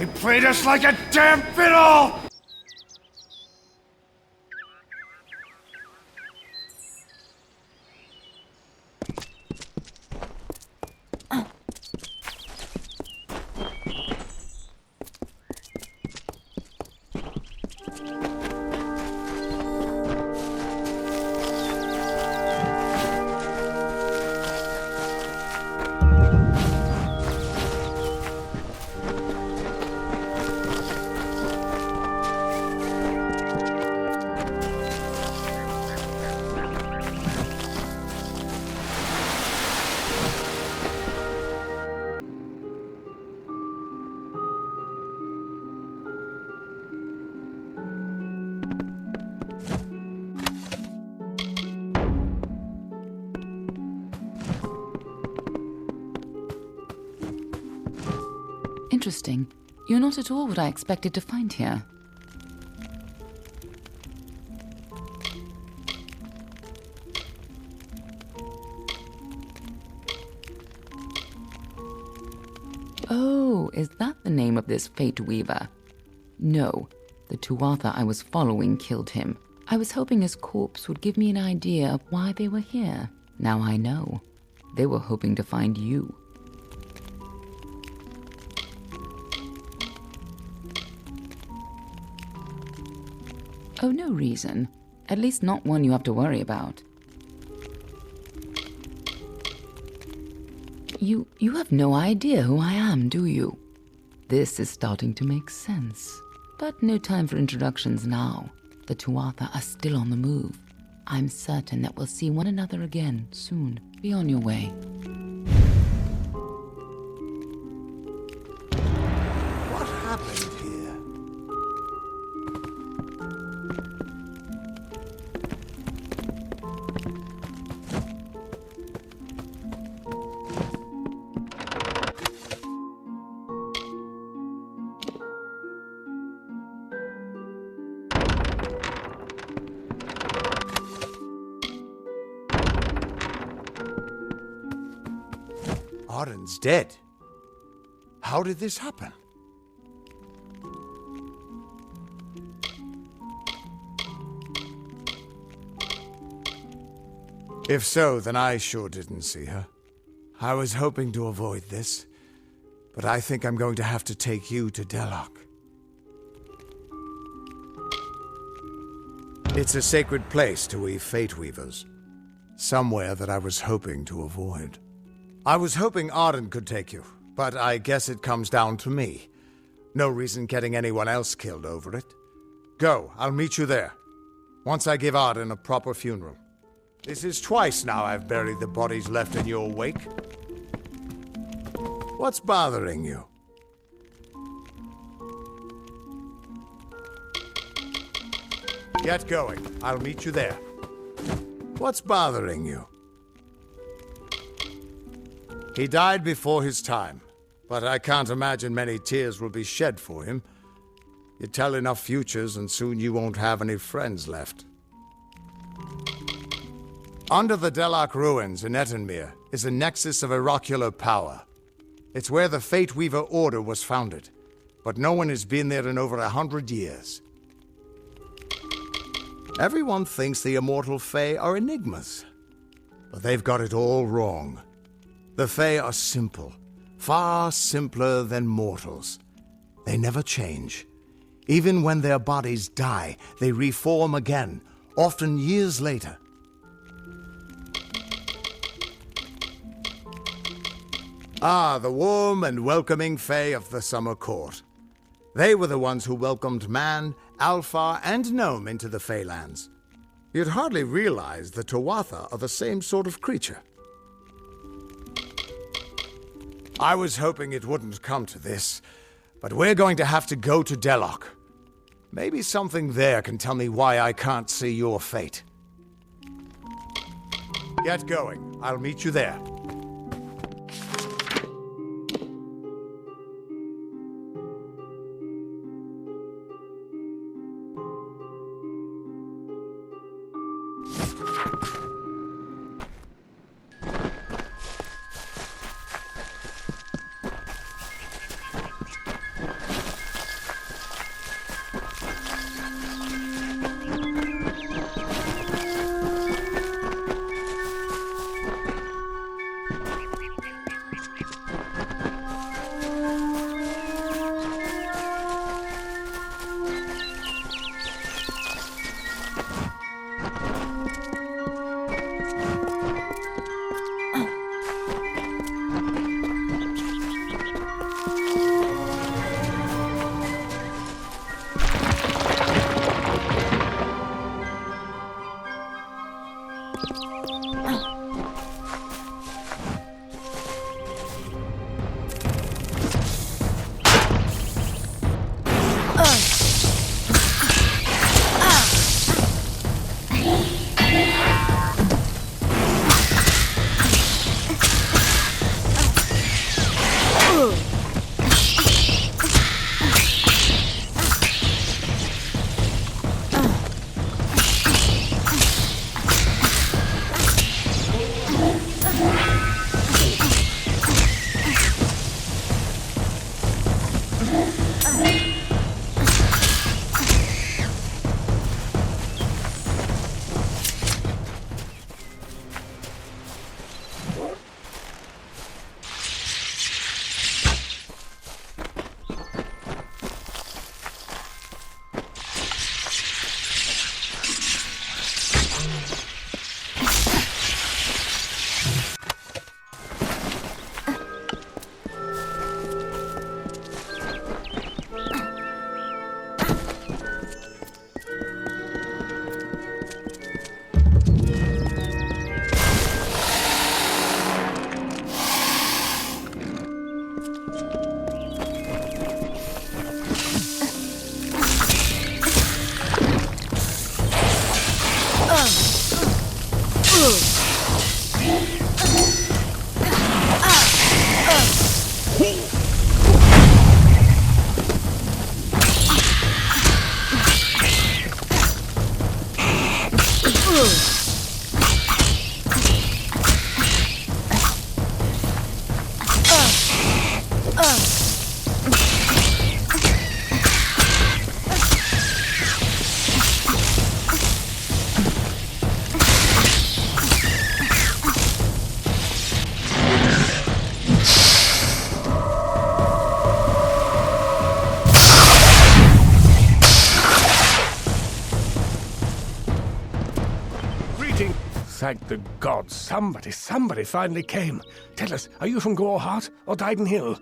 They played us like a damn fiddle! Interesting. You're not at all what I expected to find here. Oh, is that the name of this Fate Weaver? No, the Tuatha I was following killed him. I was hoping his corpse would give me an idea of why they were here. Now I know. They were hoping to find you. Oh, no reason. At least not one you have to worry about. You have no idea who I am, do you? This is starting to make sense. But no time for introductions now. The Tuatha are still on the move. I'm certain that we'll see one another again soon. Be on your way. What happened here? Arden's dead. How did this happen? If so, then I sure didn't see her. I was hoping to avoid this, but I think I'm going to have to take you to Delok. It's a sacred place to we Fate Weavers. Somewhere that I was hoping to avoid. I was hoping Arden could take you, but I guess it comes down to me. No reason getting anyone else killed over it. Go, I'll meet you there. Once I give Arden a proper funeral. This is twice now I've buried the bodies left in your wake. What's bothering you? Get going. I'll meet you there. What's bothering you? He died before his time, but I can't imagine many tears will be shed for him. You tell enough futures and soon you won't have any friends left. Under the Delok ruins in Etenmere is a nexus of oracular power. It's where the Fate Weaver Order was founded, but no one has been there in over 100 years. Everyone thinks the immortal Fae are enigmas, but they've got it all wrong. The Fae are simple, far simpler than mortals. They never change. Even when their bodies die, they reform again, often years later. Ah, the warm and welcoming Fae of the Summer Court. They were the ones who welcomed man, Alpha, and Gnome into the Faelands. You'd hardly realize the Tuatha are the same sort of creature. I was hoping it wouldn't come to this, but we're going to have to go to Delok. Maybe something there can tell me why I can't see your fate. Get going. I'll meet you there. Thank the gods, somebody finally came. Tell us, are you from Gorehart or Dyden Hill?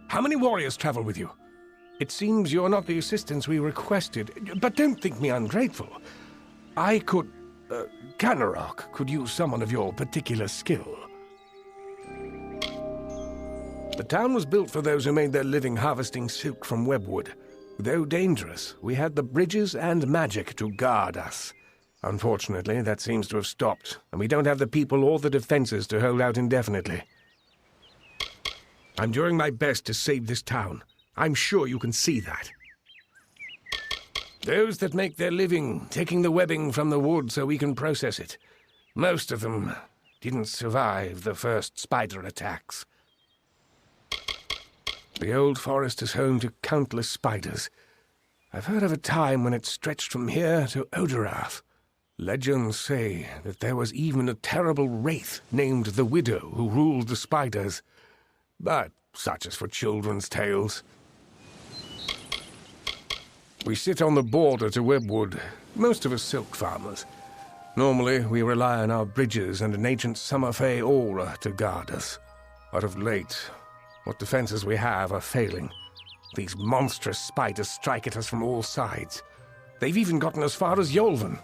How many warriors travel with you? It seems you're not the assistance we requested, but don't think me ungrateful. Canneroc could use someone of your particular skill. The town was built for those who made their living harvesting silk from Webwood. Though dangerous, we had the bridges and magic to guard us. Unfortunately, that seems to have stopped, and we don't have the people or the defenses to hold out indefinitely. I'm doing my best to save this town. I'm sure you can see that. Those that make their living taking the webbing from the wood so we can process it. Most of them didn't survive the first spider attacks. The old forest is home to countless spiders. I've heard of a time when it stretched from here to Oderath. Legends say that there was even a terrible wraith named the Widow who ruled the spiders. But such is for children's tales. We sit on the border to Webwood, most of us silk farmers. Normally, we rely on our bridges and an ancient Summer Fae aura to guard us. But of late, what defenses we have are failing. These monstrous spiders strike at us from all sides. They've even gotten as far as Yolven.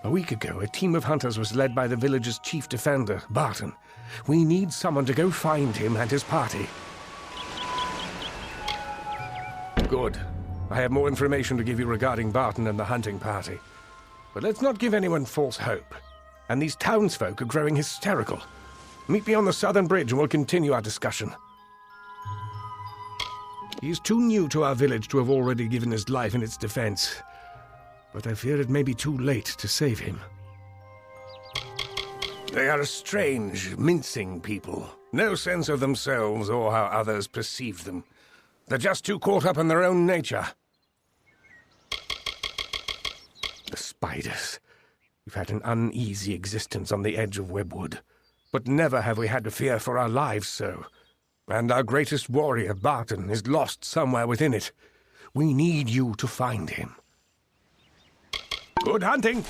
A week ago, a team of hunters was led by the village's chief defender, Barton. We need someone to go find him and his party. Good. I have more information to give you regarding Barton and the hunting party. But let's not give anyone false hope. And these townsfolk are growing hysterical. Meet me on the southern bridge and we'll continue our discussion. He's too new to our village to have already given his life in its defense. But I fear it may be too late to save him. They are a strange, mincing people. No sense of themselves or how others perceive them. They're just too caught up in their own nature. The spiders. We've had an uneasy existence on the edge of Webwood. But never have we had to fear for our lives so. And our greatest warrior, Barton, is lost somewhere within it. We need you to find him. Good hunting!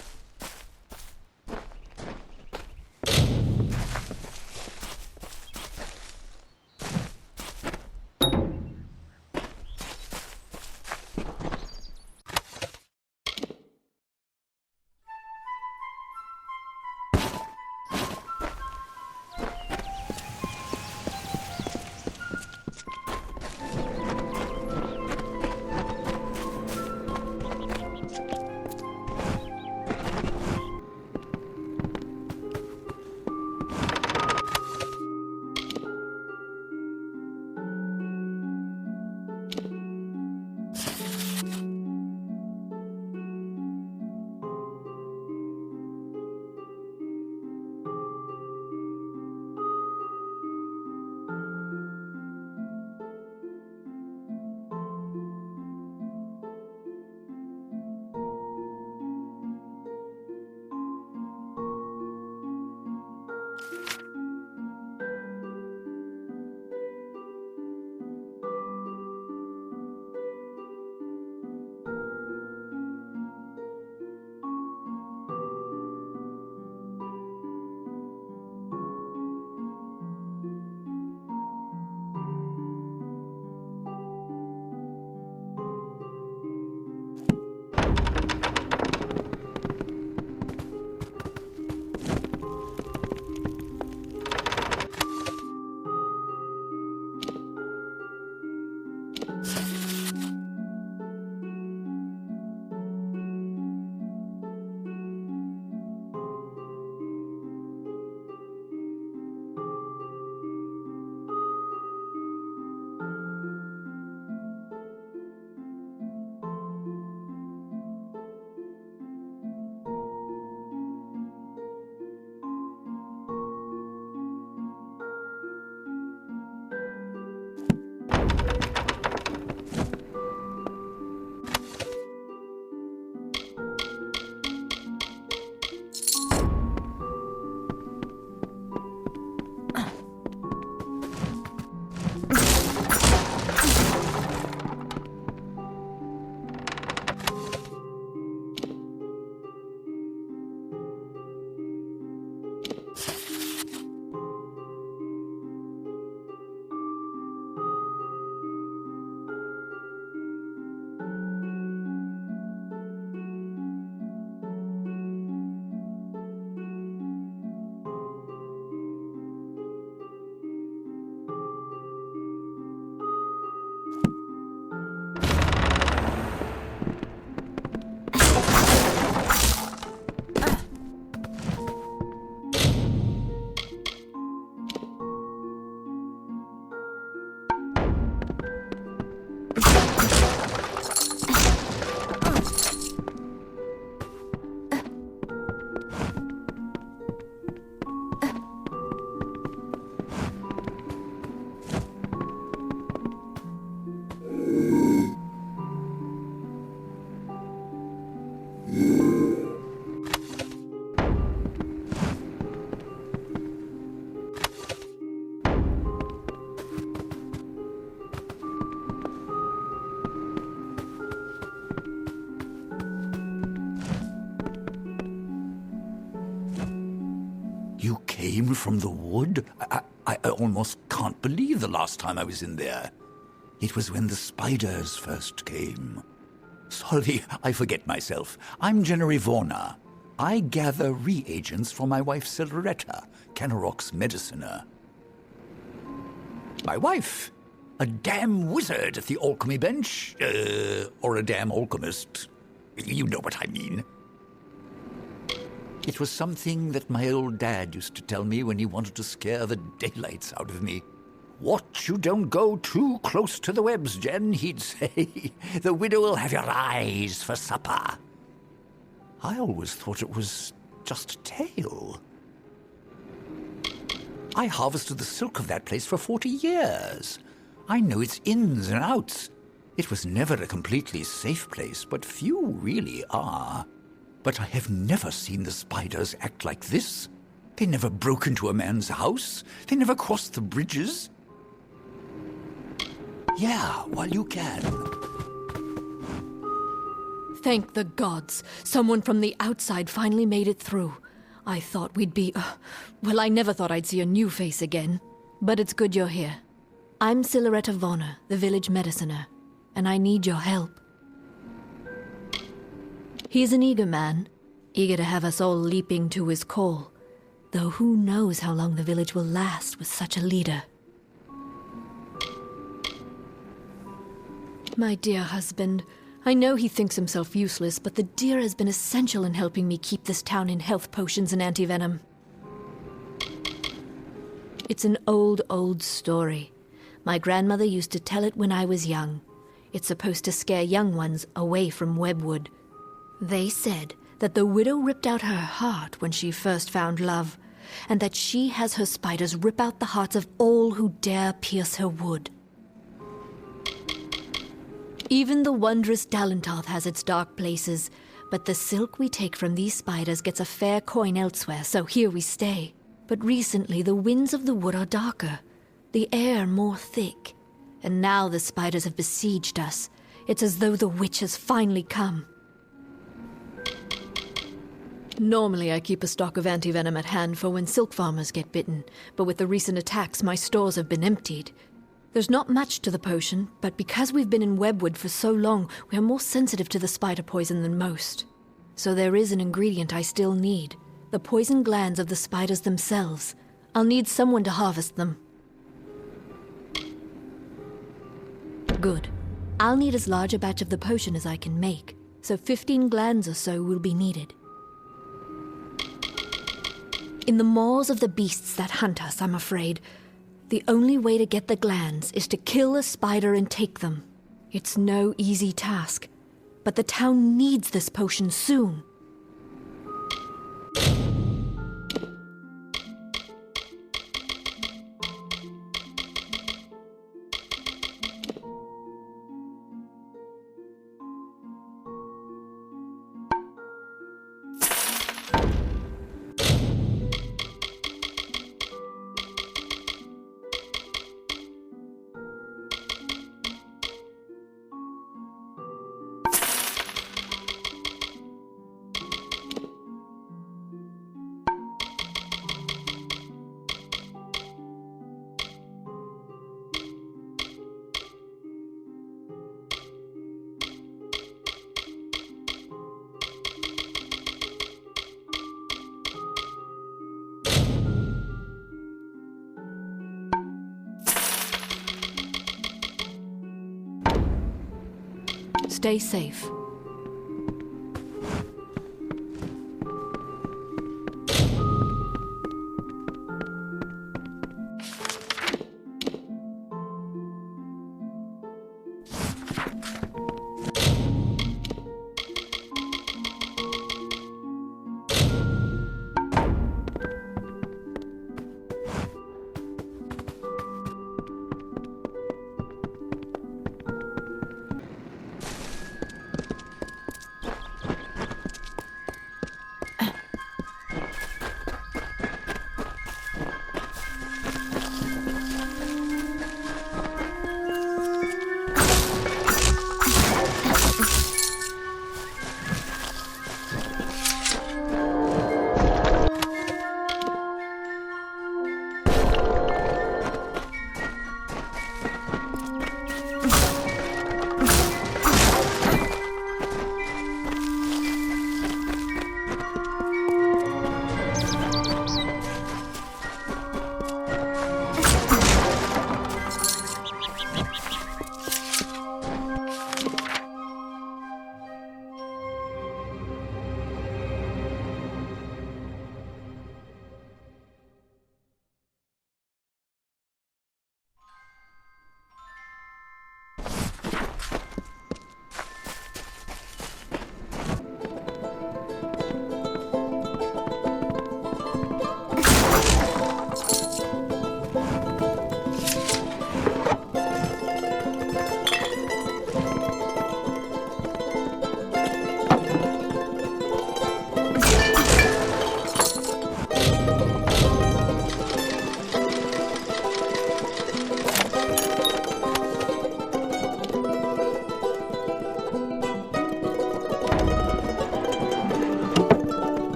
came from the wood? I almost can't believe the last time I was in there. It was when the spiders first came. Sorry, I forget myself. I'm Jennery Vorna. I gather reagents for my wife Silveretta, Canneroc's mediciner. My wife? A damn wizard at the alchemy bench? Or a damn alchemist. You know what I mean. It was something that my old dad used to tell me when he wanted to scare the daylights out of me. Watch you don't go too close to the webs, Jen, he'd say. The widow will have your eyes for supper. I always thought it was just a tale. I harvested the silk of that place for 40 years. I know its ins and outs. It was never a completely safe place, but few really are. But I have never seen the spiders act like this. They never broke into a man's house. They never crossed the bridges. Yeah, while you can. Thank the gods. Someone from the outside finally made it through. I thought we'd be... well, I never thought I'd see a new face again. But it's good you're here. I'm Silveretta Vorna, the village mediciner, and I need your help. He's an eager man, eager to have us all leaping to his call, though who knows how long the village will last with such a leader. My dear husband, I know he thinks himself useless, but the deer has been essential in helping me keep this town in health potions and antivenom. It's an old story. My grandmother used to tell it when I was young. It's supposed to scare young ones away from Webwood. They said that the widow ripped out her heart when she first found love, and that she has her spiders rip out the hearts of all who dare pierce her wood. Even the wondrous Dalentarth has its dark places, but the silk we take from these spiders gets a fair coin elsewhere, so here we stay. But recently the winds of the wood are darker, the air more thick, and now the spiders have besieged us. It's as though the witch has finally come. Normally I keep a stock of antivenom at hand for when silk farmers get bitten, but with the recent attacks my stores have been emptied. There's not much to the potion, but because we've been in Webwood for so long, we are more sensitive to the spider poison than most. So there is an ingredient I still need, the poison glands of the spiders themselves. I'll need someone to harvest them. Good. I'll need as large a batch of the potion as I can make, so 15 glands or so will be needed. In the maws of the beasts that hunt us, I'm afraid, the only way to get the glands is to kill a spider and take them. It's no easy task, but the town needs this potion soon. Stay safe.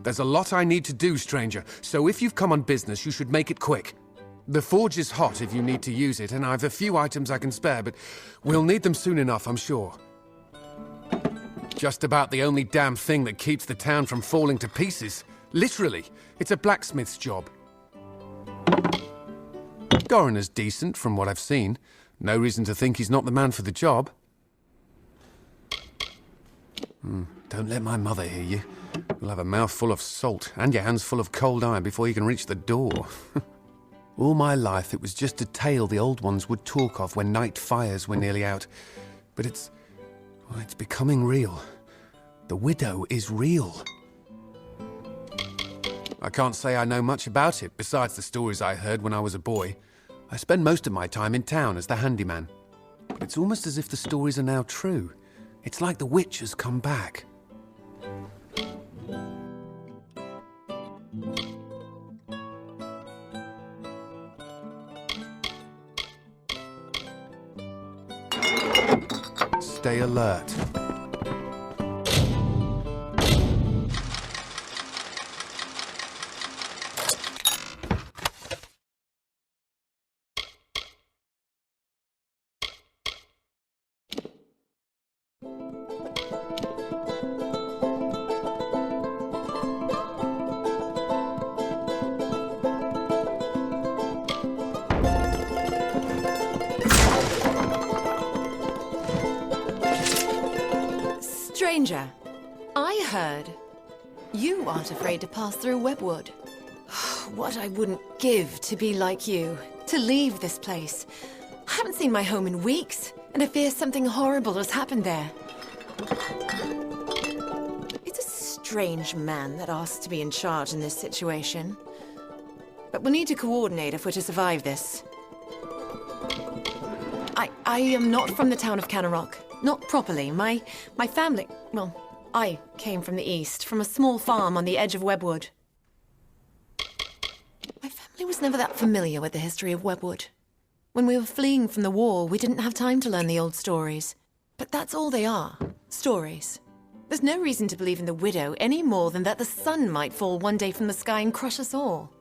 There's a lot I need to do, stranger, so if you've come on business, you should make it quick. The forge is hot if you need to use it, and I've a few items I can spare, but we'll need them soon enough, I'm sure. Just about the only damn thing that keeps the town from falling to pieces. Literally, it's a blacksmith's job. Goraner's decent, from what I've seen. No reason to think he's not the man for the job. Don't let my mother hear you. You'll have a mouth full of salt and your hands full of cold iron before you can reach the door. All my life, it was just a tale the old ones would talk of when night fires were nearly out. But it's becoming real. The widow is real. I can't say I know much about it, besides the stories I heard when I was a boy. I spend most of my time in town as the handyman. But it's almost as if the stories are now true. It's like the witch has come back. Stay alert. Stranger, I heard you aren't afraid to pass through Webwood. What I wouldn't give to be like you, to leave this place. I haven't seen my home in weeks, and I fear something horrible has happened there. It's a strange man that asks to be in charge in this situation. But we'll need to coordinate if we're to survive this. I am not from the town of Canneroc. Not properly. My family... Well, I came from the east, from a small farm on the edge of Webwood. My family was never that familiar with the history of Webwood. When we were fleeing from the war, we didn't have time to learn the old stories. But that's all they are. Stories. There's no reason to believe in the widow any more than that the sun might fall one day from the sky and crush us all.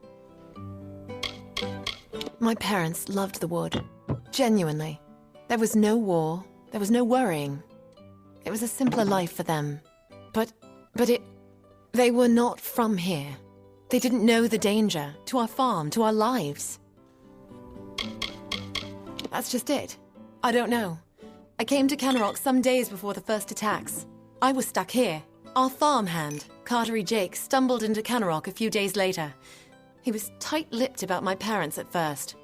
My parents loved the wood. Genuinely. There was no war. There was no worrying. It was a simpler life for them. But they were not from here. They didn't know the danger to our farm, to our lives. That's just it. I don't know. I came to Canneroc some days before the first attacks. I was stuck here. Our farmhand, Cartery Jake, stumbled into Canneroc a few days later. He was tight-lipped about my parents at first.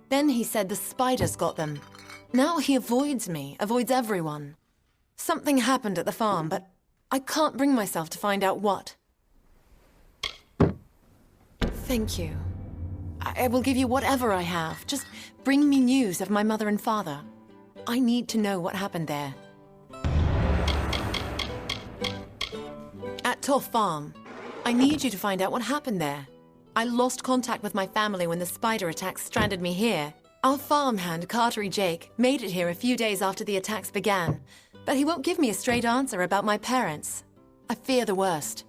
Then he said the spiders got them. Now he avoids me, avoids everyone. Something happened at the farm, but I can't bring myself to find out what. Thank you. I will give you whatever I have. Just bring me news of my mother and father. I need to know what happened there. At Toff Farm, I need you to find out what happened there. I lost contact with my family when the spider attacks stranded me here. Our farmhand, Cartery Jake, made it here a few days after the attacks began, but he won't give me a straight answer about my parents. I fear the worst.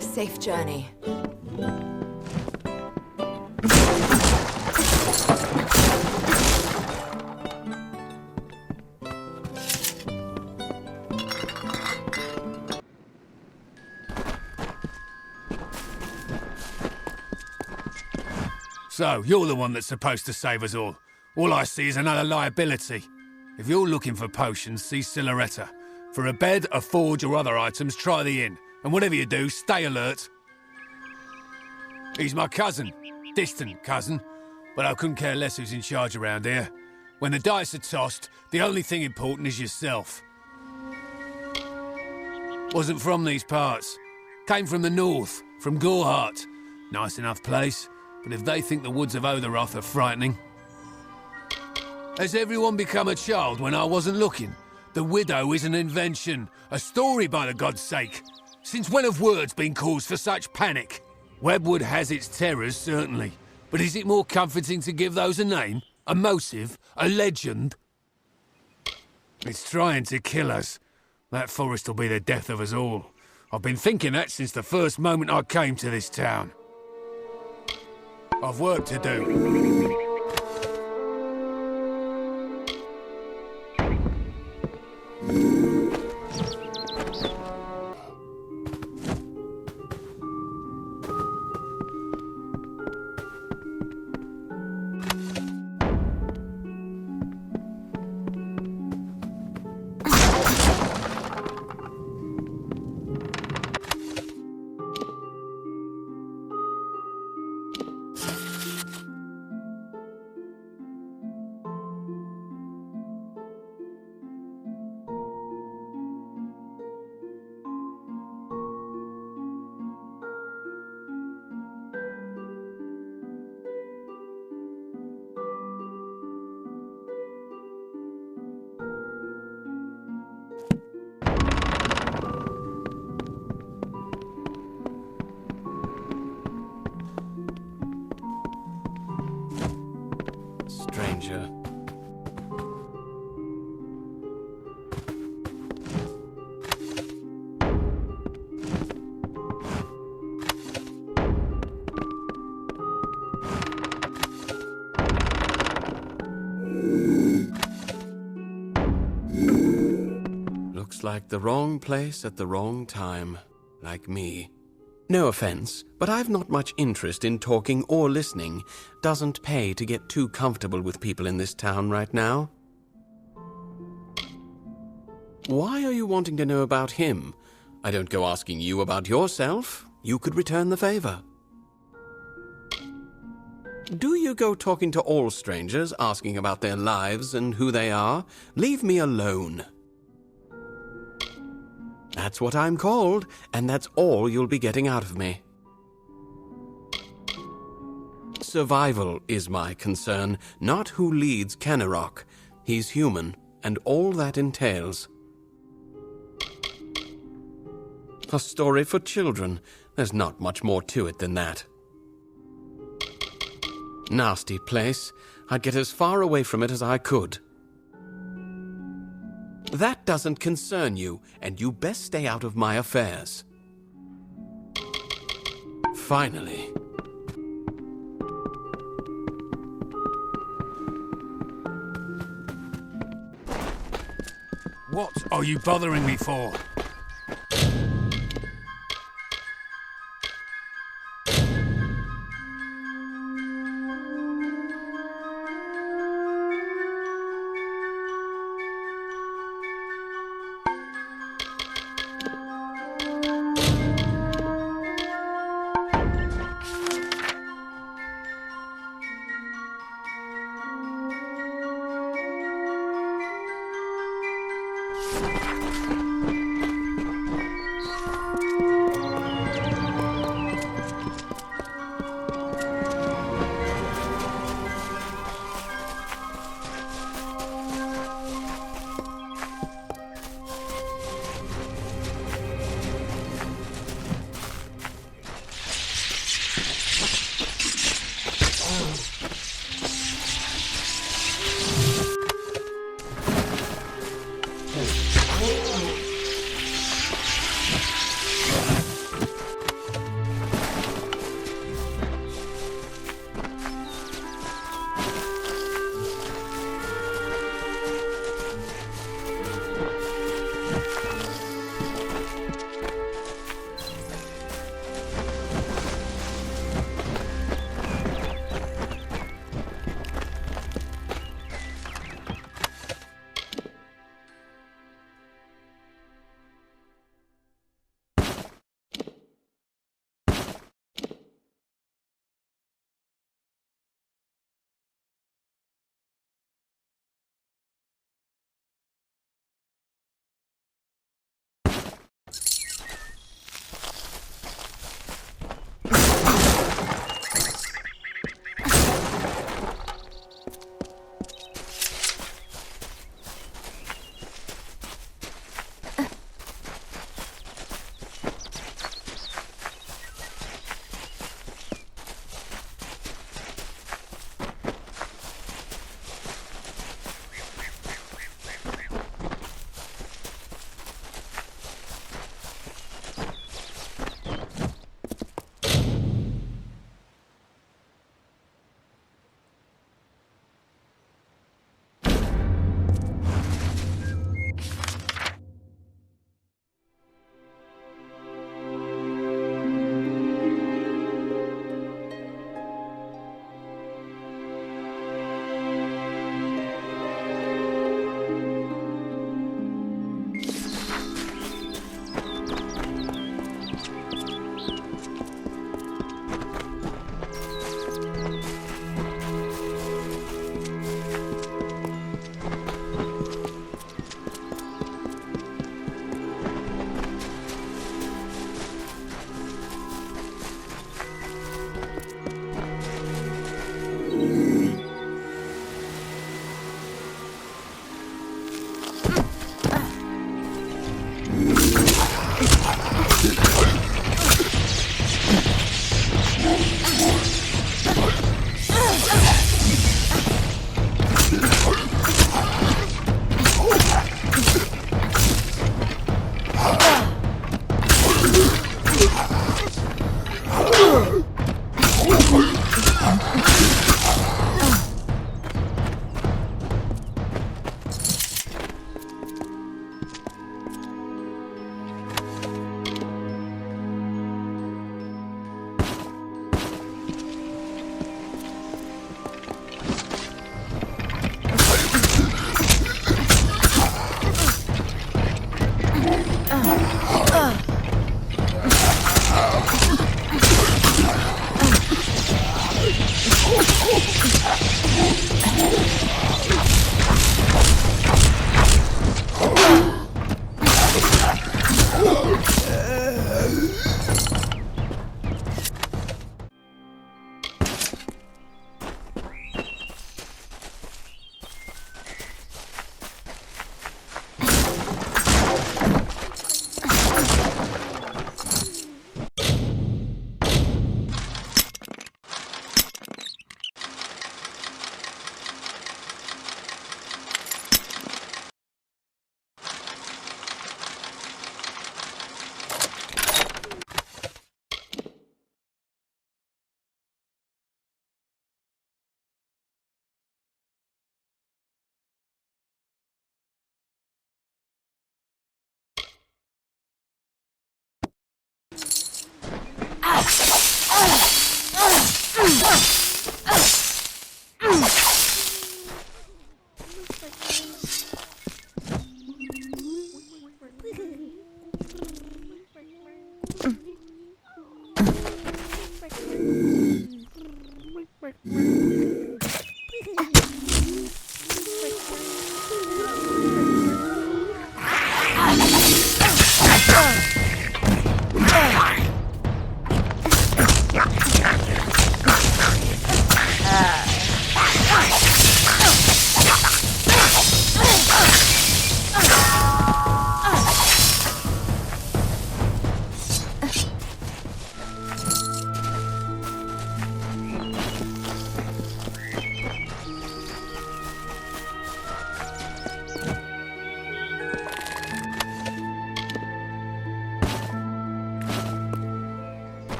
Safe journey. So, you're the one that's supposed to save us all. All I see is another liability. If you're looking for potions, see Silhouetta. For a bed, a forge, or other items, try the inn. And whatever you do, stay alert. He's my cousin. Distant cousin. But I couldn't care less who's in charge around here. When the dice are tossed, the only thing important is yourself. Wasn't from these parts. Came from the north, from Gorhart. Nice enough place. But if they think the woods of Otheroth are frightening... Has everyone become a child when I wasn't looking? The widow is an invention. A story, by the God's sake. Since when have words been cause for such panic? Webwood has its terrors, certainly. But is it more comforting to give those a name? A motive? A legend? It's trying to kill us. That forest will be the death of us all. I've been thinking that since the first moment I came to this town. I've work to do. Stranger. Looks like the wrong place at the wrong time, like me. No offense, but I've not much interest in talking or listening. Doesn't pay to get too comfortable with people in this town right now. Why are you wanting to know about him? I don't go asking you about yourself. You could return the favor. Do you go talking to all strangers, asking about their lives and who they are? Leave me alone. That's what I'm called, and that's all you'll be getting out of me. Survival is my concern, not who leads Canneroc. He's human, and all that entails. A story for children. There's not much more to it than that. Nasty place. I'd get as far away from it as I could. That doesn't concern you, and you best stay out of my affairs. Finally. What are you bothering me for?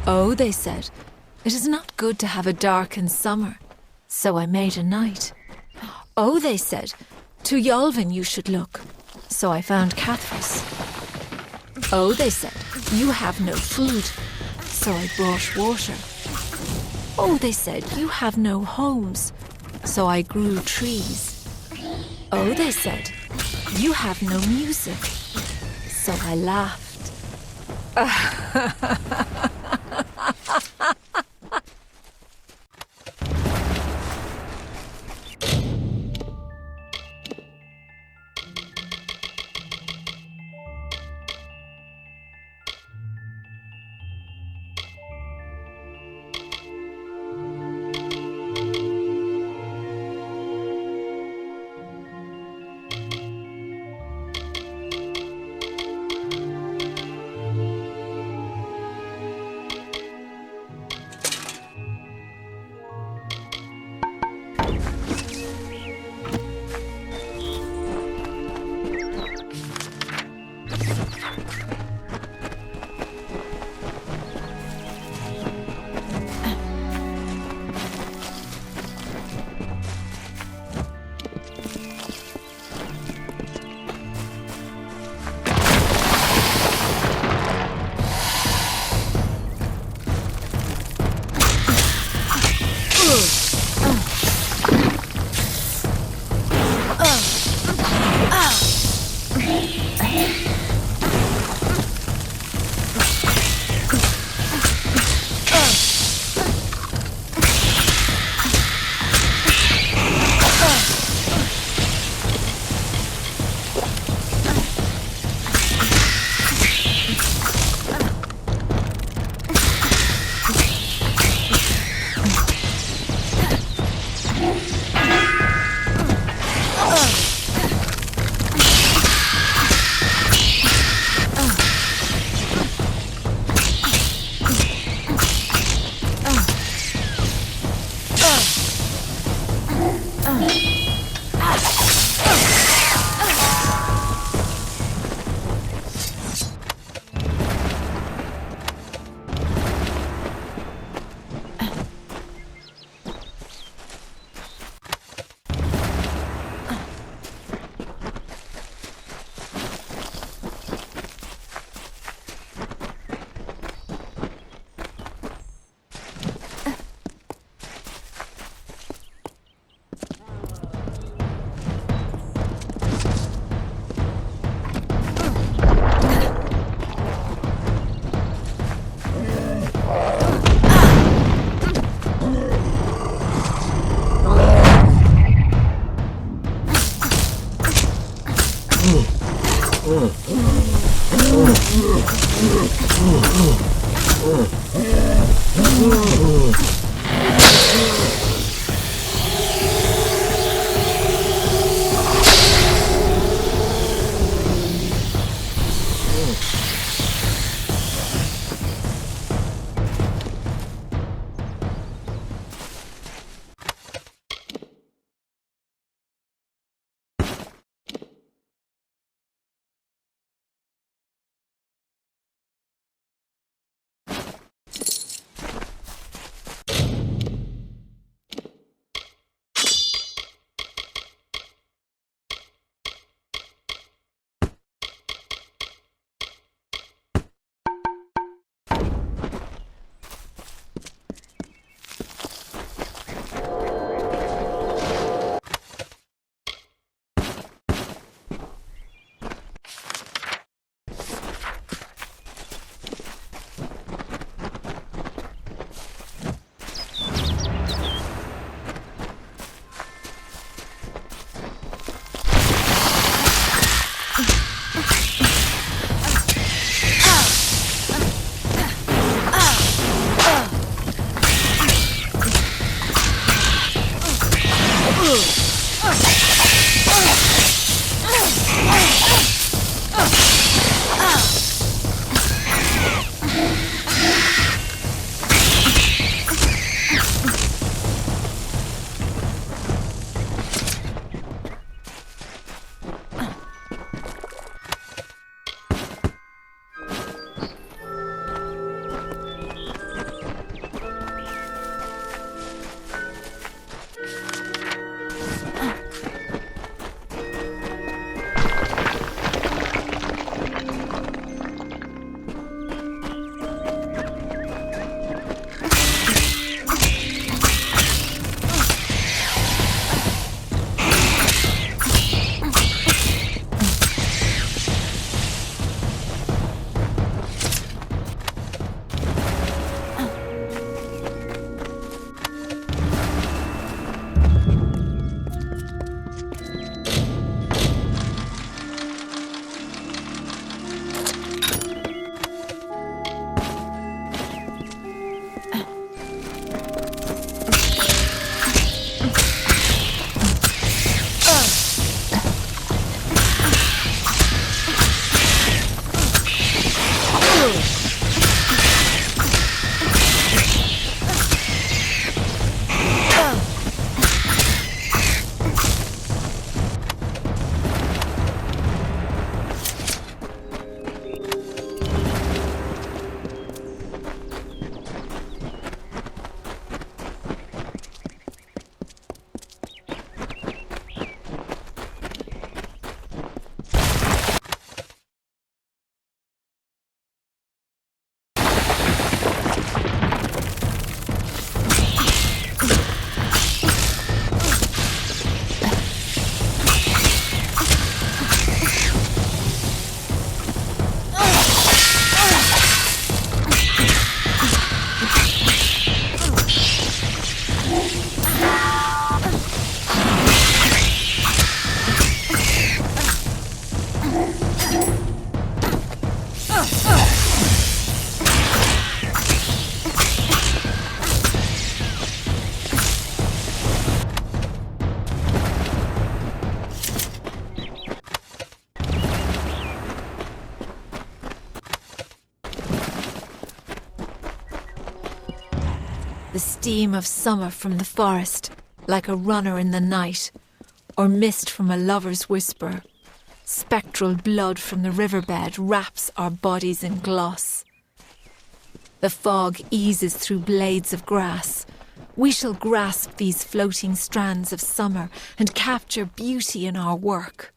Oh, they said, it is not good to have a darkened summer, so I made a night. Oh, they said, to Yolvin you should look, so I found Cathris. Oh, they said, you have no food, so I brought water. Oh, they said, you have no homes, so I grew trees. Oh, they said, you have no music, so I laughed. The steam of summer from the forest, like a runner in the night, or mist from a lover's whisper. Spectral blood from the riverbed wraps our bodies in gloss. The fog eases through blades of grass. We shall grasp these floating strands of summer and capture beauty in our work.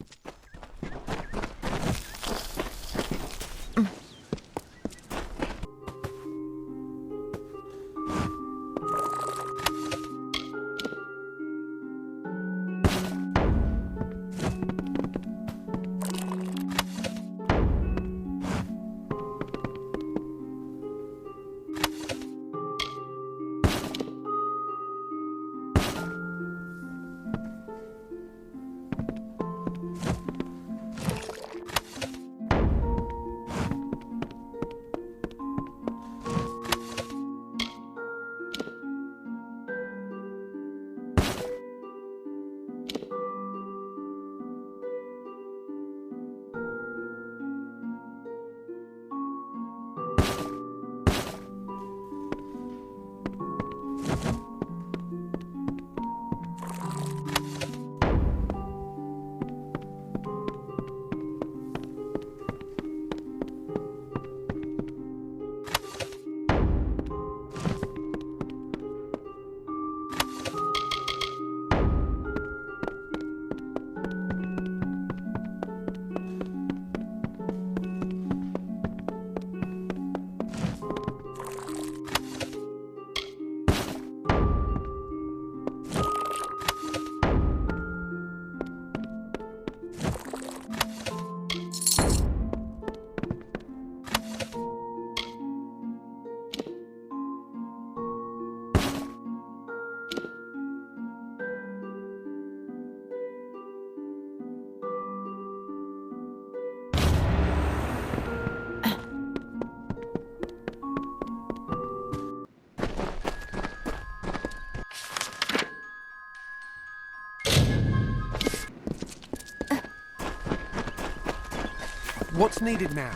What's needed now?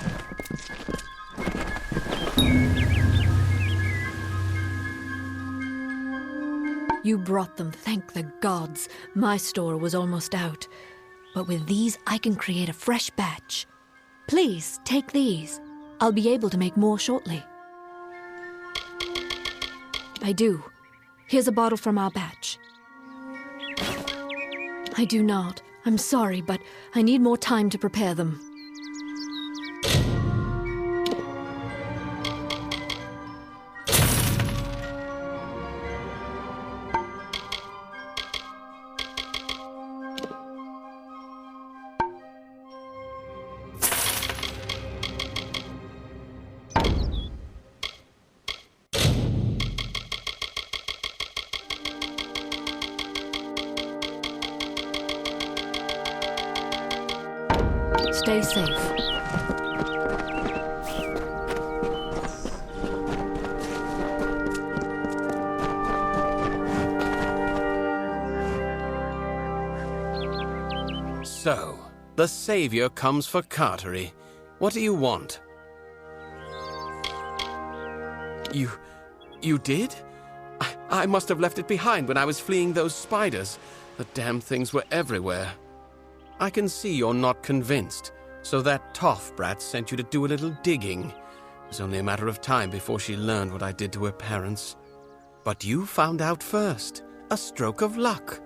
You brought them, thank the gods. My store was almost out. But with these, I can create a fresh batch. Please, take these. I'll be able to make more shortly. I do. Here's a bottle from our batch. I do not. I'm sorry, but I need more time to prepare them. Stay safe. So, the Savior comes for Cartery. What do you want? You did? I must have left it behind when I was fleeing those spiders. The damn things were everywhere. I can see you're not convinced, so that toff brat sent you to do a little digging. It was only a matter of time before she learned what I did to her parents. But you found out first. A stroke of luck.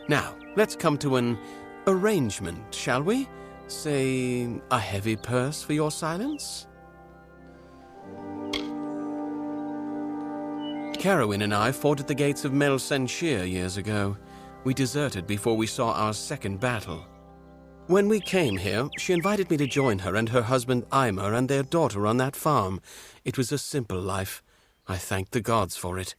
Now, let's come to an arrangement, shall we? Say, a heavy purse for your silence? Carowin and I fought at the gates of Mel Senshir years ago. We deserted before we saw our second battle. When we came here, she invited me to join her and her husband Eimer and their daughter on that farm. It was a simple life. I thanked the gods for it.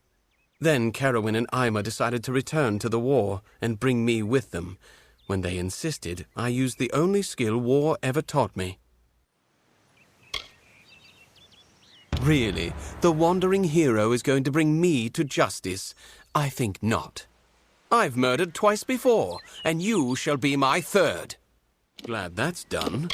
Then Carowin and Eimer decided to return to the war and bring me with them. When they insisted, I used the only skill war ever taught me. Really, the wandering hero is going to bring me to justice? I think not. I've murdered twice before, and you shall be my third. Glad that's done.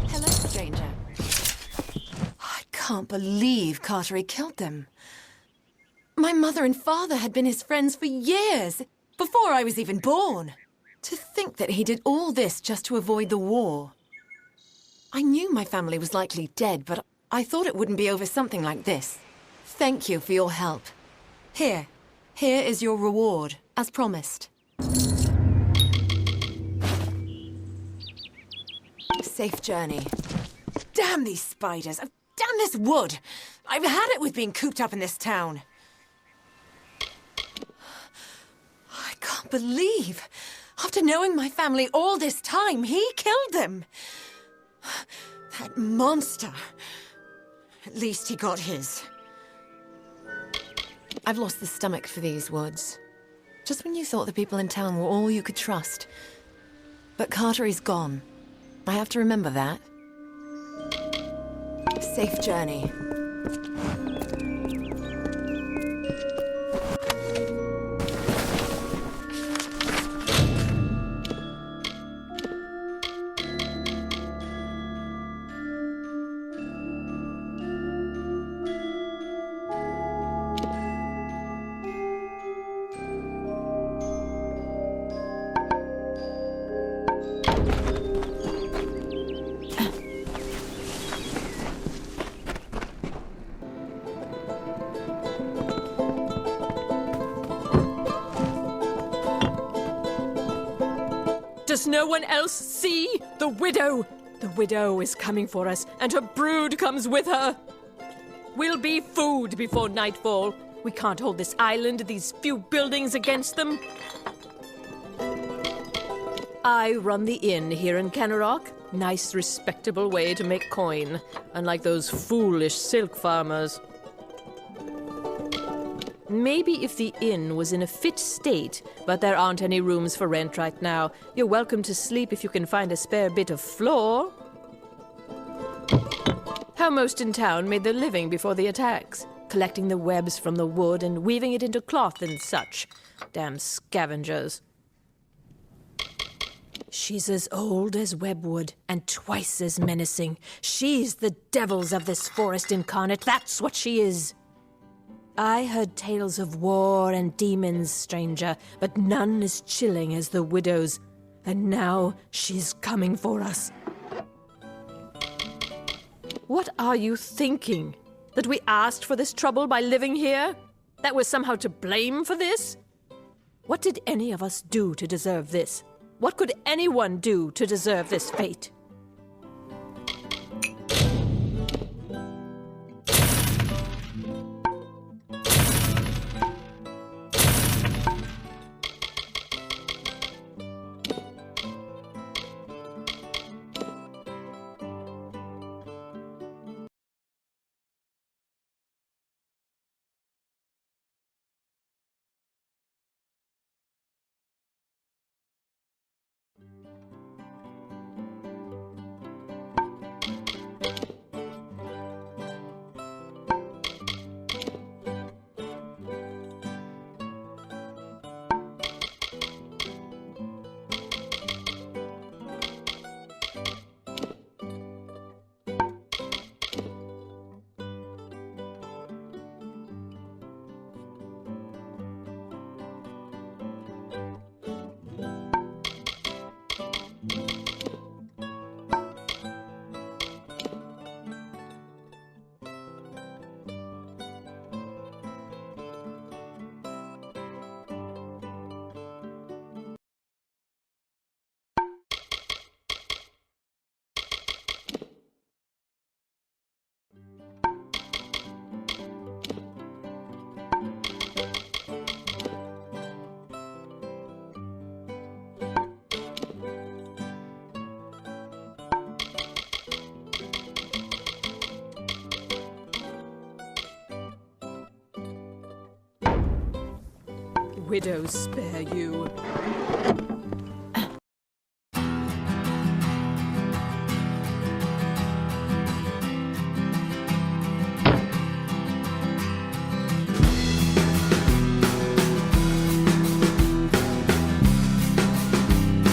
Hello, stranger. I can't believe Cartery killed them. My mother and father had been his friends for years, before I was even born. To think that he did all this just to avoid the war. I knew my family was likely dead, but I thought it wouldn't be over something like this. Thank you for your help. Here is your reward, as promised. Safe journey. Damn these spiders! Damn this wood! I've had it with being cooped up in this town. I can't believe, after knowing my family all this time, he killed them. That monster. At least he got his. I've lost the stomach for these woods. Just when you thought the people in town were all you could trust. But Cartery's gone. I have to remember that. Safe journey. Does no one else see? The widow! The widow is coming for us, and her brood comes with her! We'll be food before nightfall. We can't hold this island, these few buildings against them. I run the inn here in Canneroc. Nice, respectable way to make coin, unlike those foolish silk farmers. Maybe if the inn was in a fit state, but there aren't any rooms for rent right now. You're welcome to sleep if you can find a spare bit of floor. How most in town made their living before the attacks, collecting the webs from the wood and weaving it into cloth and such. Damn scavengers. She's as old as Webwood, and twice as menacing. She's the devils of this forest incarnate, that's what she is. I heard tales of war and demons, stranger, but none as chilling as the widow's. And now she's coming for us. What are you thinking? That we asked for this trouble by living here? That we're somehow to blame for this? What did any of us do to deserve this? What could anyone do to deserve this fate? Widows spare you.